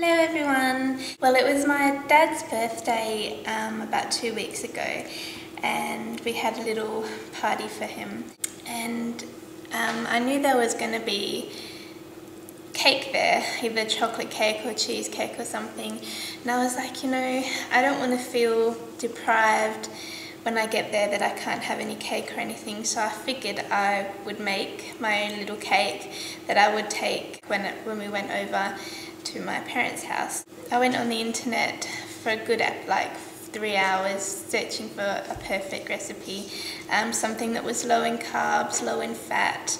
Hello everyone! Well, it was my dad's birthday about 2 weeks ago, and we had a little party for him, and I knew there was going to be cake there, either chocolate cake or cheesecake or something, and I was like, I don't want to feel deprived when I get there that I can't have any cake or anything, so I figured I would make my own little cake that I would take when we went over to my parents' house. I went on the internet for a good 3 hours searching for a perfect recipe, something that was low in carbs, low in fat,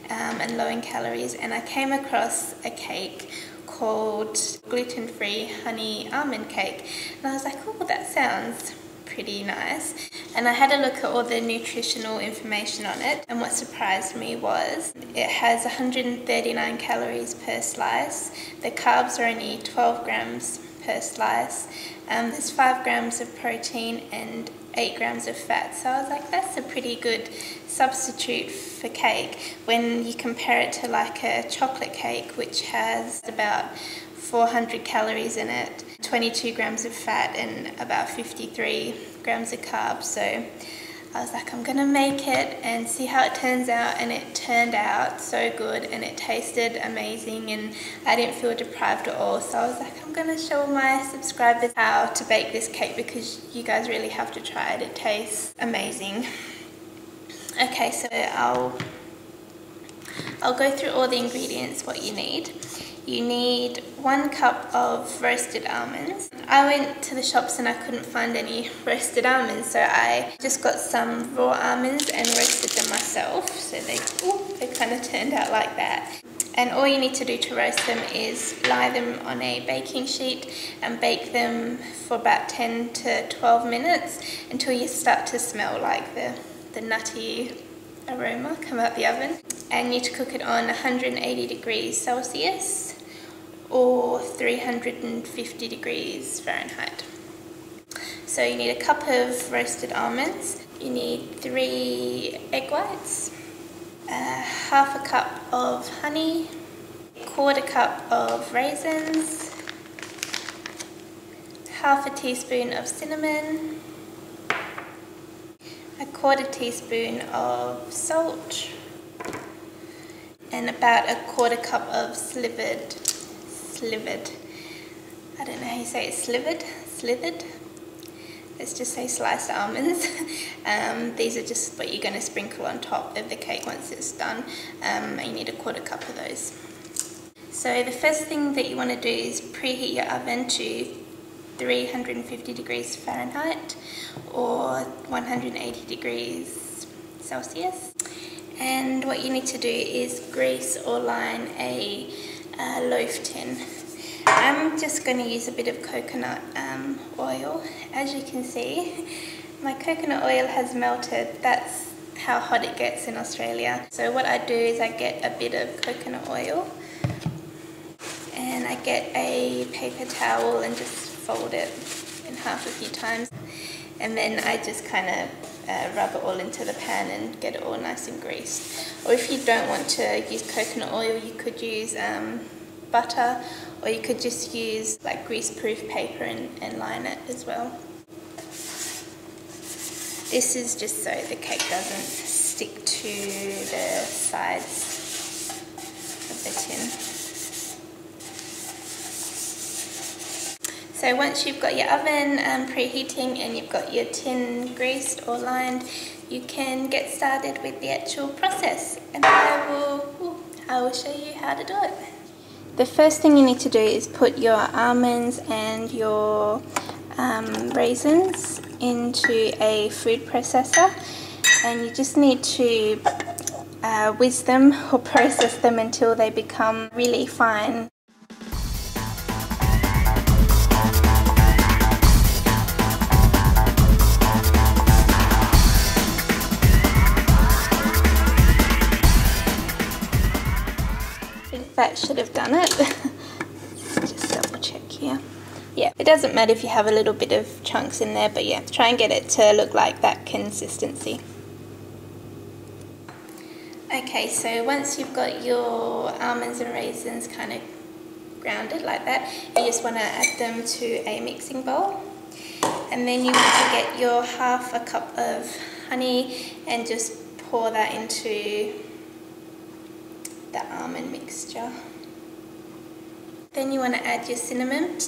and low in calories, and I came across a cake called gluten-free honey almond cake, and I was like, oh, that sounds pretty nice. And I had a look at all the nutritional information on it, and what surprised me was it has 139 calories per slice. The carbs are only 12 grams per slice. There's 5 grams of protein and 8 grams of fat, so I was like, that's a pretty good substitute for cake when you compare it to like a chocolate cake, which has about 400 calories in it, 22 grams of fat and about 53 grams of carbs. So I was like, I'm gonna make it and see how it turns out, and it turned out so good and it tasted amazing and I didn't feel deprived at all. So I was like, I'm gonna show my subscribers how to bake this cake because you guys really have to try it. It tastes amazing. Okay, so I'll go through all the ingredients, what you need. You need 1 cup of roasted almonds. I went to the shops and I couldn't find any roasted almonds, so I just got some raw almonds and roasted them myself. So they kind of turned out like that. And all you need to do to roast them is lie them on a baking sheet and bake them for about 10 to 12 minutes until you start to smell like the nutty aroma come out the oven. And you need to cook it on 180 degrees Celsius or 350 degrees Fahrenheit. So you need a cup of roasted almonds, you need 3 egg whites, half a cup of honey, 1/4 cup of raisins, half a teaspoon of cinnamon, 1/4 teaspoon of salt, and about 1/4 cup of slivered, I don't know how you say it, slivered, let's just say sliced almonds. These are just what you're going to sprinkle on top of the cake once it's done, and you need 1/4 cup of those. So the first thing that you want to do is preheat your oven to 350 degrees Fahrenheit or 180 degrees Celsius. And what you need to do is grease or line a loaf tin. I'm just going to use a bit of coconut oil. As you can see, my coconut oil has melted. That's how hot it gets in Australia. So what I do is I get a bit of coconut oil and I get a paper towel and just fold it in half a few times, and then I just kind of rub it all into the pan and get it all nice and greased. Or if you don't want to use coconut oil, you could use butter, or you could just use like grease-proof paper and line it as well. This is just so the cake doesn't stick to the sides of the tin. So once you've got your oven preheating and you've got your tin greased or lined, you can get started with the actual process, and I will show you how to do it. The first thing you need to do is put your almonds and your raisins into a food processor, and you just need to whiz them or process them until they become really fine. That should have done it. Just double check here. Yeah, it doesn't matter if you have a little bit of chunks in there, but yeah, try and get it to look like that consistency. Okay, so once you've got your almonds and raisins kind of rounded like that. You just want to add them to a mixing bowl. And then you want to get your half a cup of honey and just pour that into the almond mixture. Then you want to add your cinnamon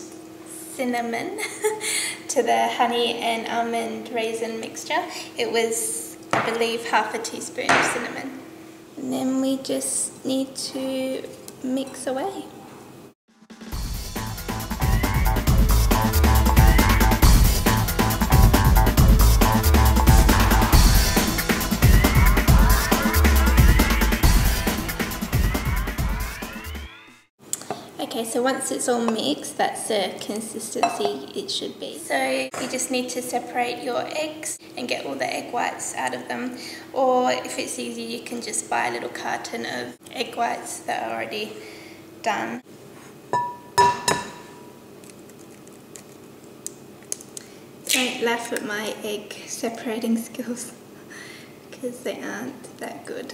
to the honey and almond raisin mixture. It was, I believe, half a teaspoon of cinnamon. And then we just need to mix away. Okay, so once it's all mixed, that's the consistency it should be. So you just need to separate your eggs and get all the egg whites out of them. Or if it's easy, you can just buy a little carton of egg whites that are already done. Don't laugh at my egg separating skills because they aren't that good.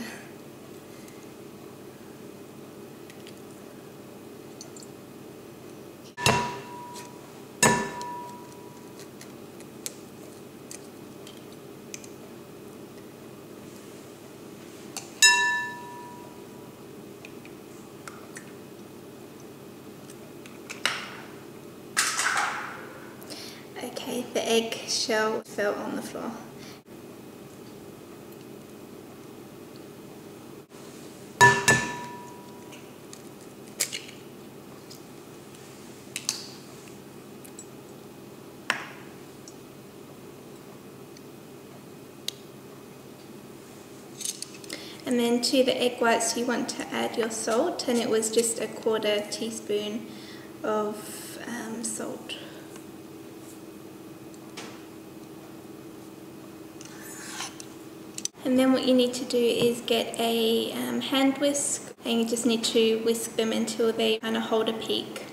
Okay, the egg shell fell on the floor. And then to the egg whites you want to add your salt, and it was just a 1/4 teaspoon of salt. And then what you need to do is get a hand whisk, and you just need to whisk them until they kind of hold a peak.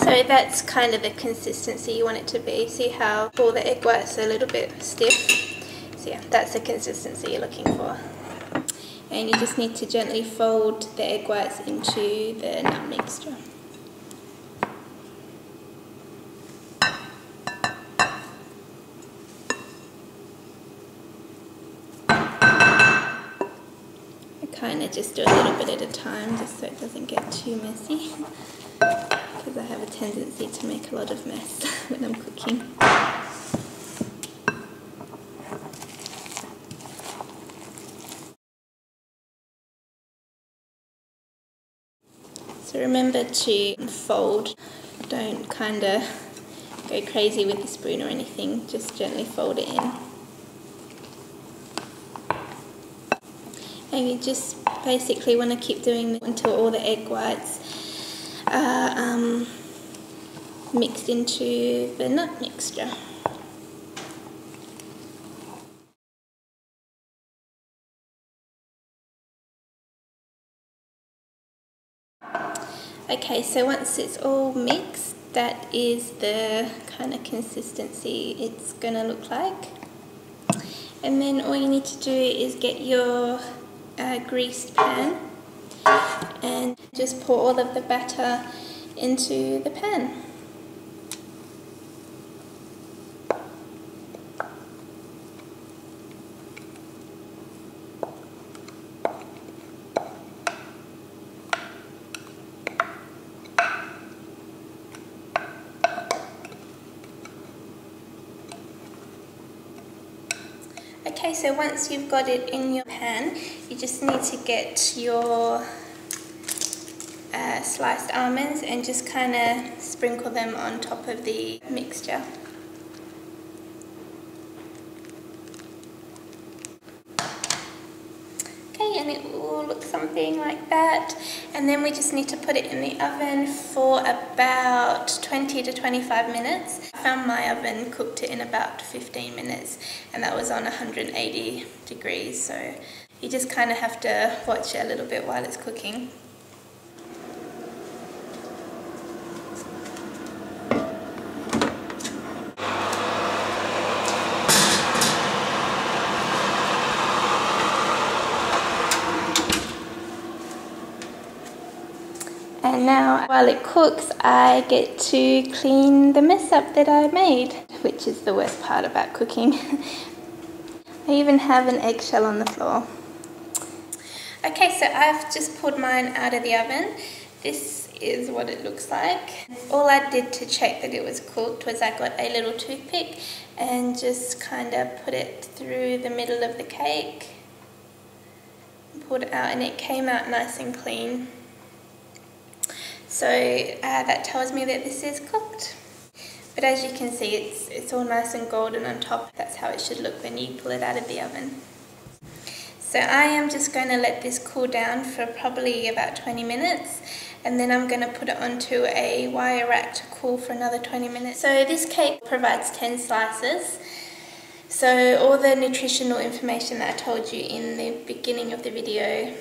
So that's kind of the consistency you want it to be. See how all the egg whites are a little bit stiff? So yeah, that's the consistency you're looking for. And you just need to gently fold the egg whites into the nut mixture. I kind of just do a little bit at a time just so it doesn't get too messy. Because I have a tendency to make a lot of mess when I'm cooking. So remember to fold, don't kind of go crazy with the spoon or anything, just gently fold it in. And you just basically want to keep doing this until all the egg whites are mixed into the nut mixture. Okay, so once it's all mixed, that is the kind of consistency it's going to look like. And then all you need to do is get your greased pan and just pour all of the batter into the pan. Okay, so once you've got it in your pan, you just need to get your sliced almonds and just kind of sprinkle them on top of the mixture. Okay, and it will look something like that. And then we just need to put it in the oven for about 20 to 25 minutes. I found my oven cooked it in about 15 minutes, and that was on 180 degrees, so you just kind of have to watch it a little bit while it's cooking. And now, while it cooks, I get to clean the mess up that I made, which is the worst part about cooking. I even have an eggshell on the floor. Okay, so I've just pulled mine out of the oven. This is what it looks like. All I did to check that it was cooked was I got a little toothpick and just kind of put it through the middle of the cake. Pulled it out and it came out nice and clean. So that tells me that this is cooked. But as you can see, it's all nice and golden on top. That's how it should look when you pull it out of the oven. So I am just going to let this cool down for probably about 20 minutes. And then I'm going to put it onto a wire rack to cool for another 20 minutes. So this cake provides 10 slices. So all the nutritional information that I told you in the beginning of the video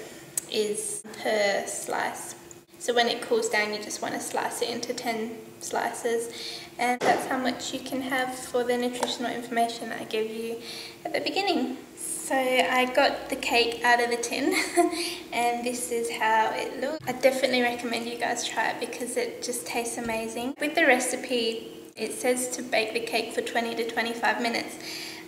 is per slice. So when it cools down, you just want to slice it into 10 slices, and that's how much you can have for the nutritional information that I gave you at the beginning. So I got the cake out of the tin and this is how it looks. I definitely recommend you guys try it because it just tastes amazing. With the recipe, it says to bake the cake for 20 to 25 minutes.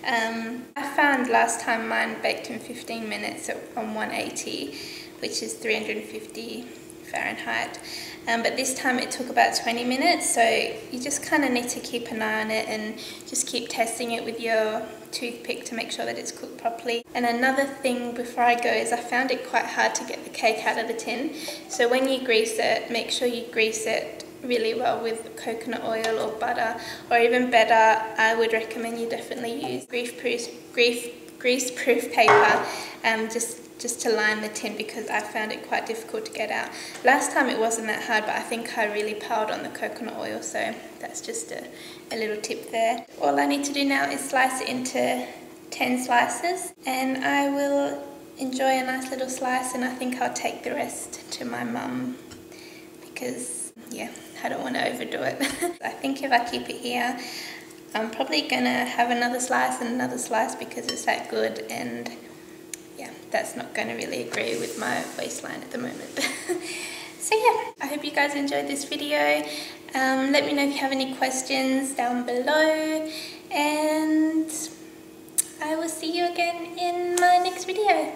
I found last time mine baked in 15 minutes on 180, which is 350 Fahrenheit, but this time it took about 20 minutes, so you just kind of need to keep an eye on it and just keep testing it with your toothpick to make sure that it's cooked properly. And another thing before I go is I found it quite hard to get the cake out of the tin, so when you grease it, make sure you grease it really well with coconut oil or butter, or even better, I would recommend you definitely use grease-proof paper, just to line the tin, because I found it quite difficult to get out. Last time it wasn't that hard, but I think I really piled on the coconut oil, so that's just a little tip there. All I need to do now is slice it into 10 slices, and I will enjoy a nice little slice, and I think I'll take the rest to my mum because, yeah, I don't want to overdo it. I think if I keep it here, I'm probably gonna have another slice and another slice because it's that good, and yeah, that's not going to really agree with my waistline at the moment. So yeah, I hope you guys enjoyed this video. Let me know if you have any questions down below, and I will see you again in my next video.